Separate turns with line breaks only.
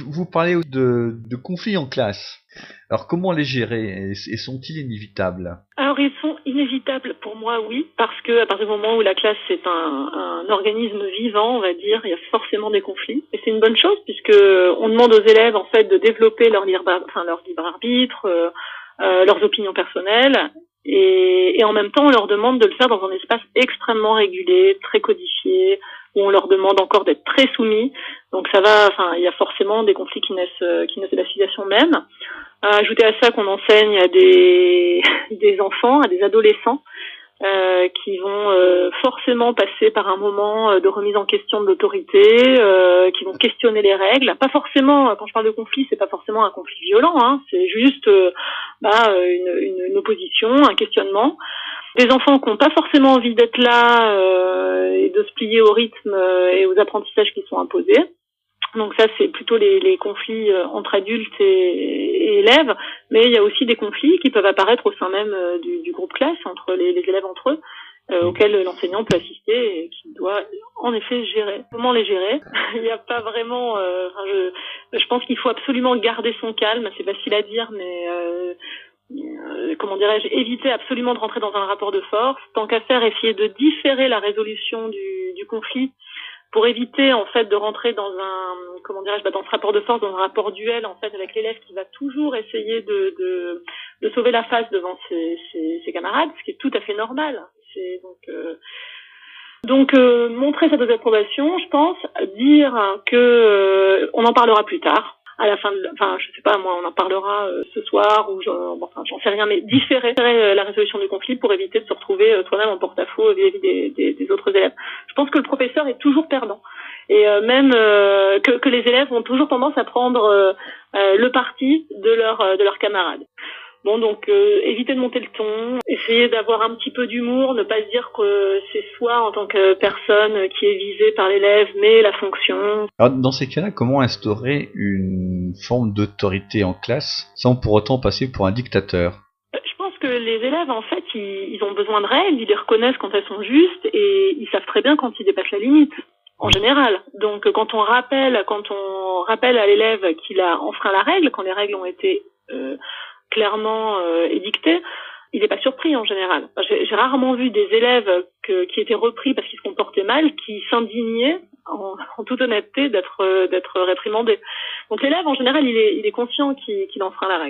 Vous parlez de conflits en classe. Alors comment les gérer et sont-ils inévitables?
Alors ils sont inévitables pour moi, oui, parce que à partir du moment où la classe est un organisme vivant, on va dire, il y a forcément des conflits. Et c'est une bonne chose puisque on demande aux élèves en fait de développer leur libre arbitre, leurs opinions personnelles, et en même temps on leur demande de le faire dans un espace extrêmement régulé, très codifié, où on leur demande encore d'être très soumis. Donc ça va, enfin il y a forcément des conflits qui naissent de la situation même. Ajouter à ça qu'on enseigne à des enfants, à des adolescents qui vont forcément passer par un moment de remise en question de l'autorité, qui vont questionner les règles. Pas forcément, quand je parle de conflit, c'est pas forcément un conflit violent, hein, c'est juste une opposition, un questionnement. Des enfants qui n'ont pas forcément envie d'être là et de se plier au rythme et aux apprentissages qui sont imposés. Donc ça, c'est plutôt les conflits entre adultes et élèves, mais il y a aussi des conflits qui peuvent apparaître au sein même du groupe classe, entre les élèves entre eux, auxquels l'enseignant peut assister et qui doit en effet gérer. Comment les gérer? Il n'y a pas vraiment... je pense qu'il faut absolument garder son calme, c'est facile à dire, mais... comment dirais-je, éviter absolument de rentrer dans un rapport de force, tant qu'à faire, essayer de différer la résolution du conflit pour éviter en fait de rentrer dans dans ce rapport de force, dans un rapport duel en fait avec l'élève qui va toujours essayer de sauver la face devant ses camarades, ce qui est tout à fait normal. C'est montrer sa désapprobation, je pense, dire que on en parlera plus tard. À la fin je sais pas, moi, on en parlera ce soir ou j'en sais rien, mais différer la résolution du conflit pour éviter de se retrouver toi-même en porte-à-faux vis-à-vis des autres élèves. Je pense que le professeur est toujours perdant et même que les élèves ont toujours tendance à prendre le parti de leurs camarades. Bon, donc éviter de monter le ton, essayer d'avoir un petit peu d'humour, ne pas se dire que c'est soi en tant que personne qui est visée par l'élève, mais la fonction.
Alors dans ces cas-là, comment instaurer une forme d'autorité en classe sans pour autant passer pour un dictateur?
Je pense que les élèves, en fait, ils ont besoin de règles, ils les reconnaissent quand elles sont justes et ils savent très bien quand ils dépassent la limite. En général. Donc, quand on rappelle à l'élève qu'il a enfreint la règle, quand les règles ont été clairement édictées, il n'est pas surpris en général. J'ai rarement vu des élèves qui étaient repris parce qu'ils se comportaient mal, qui s'indignaient en toute honnêteté d'être réprimandés. Donc l'élève en général il est conscient qu'il enfreint la règle.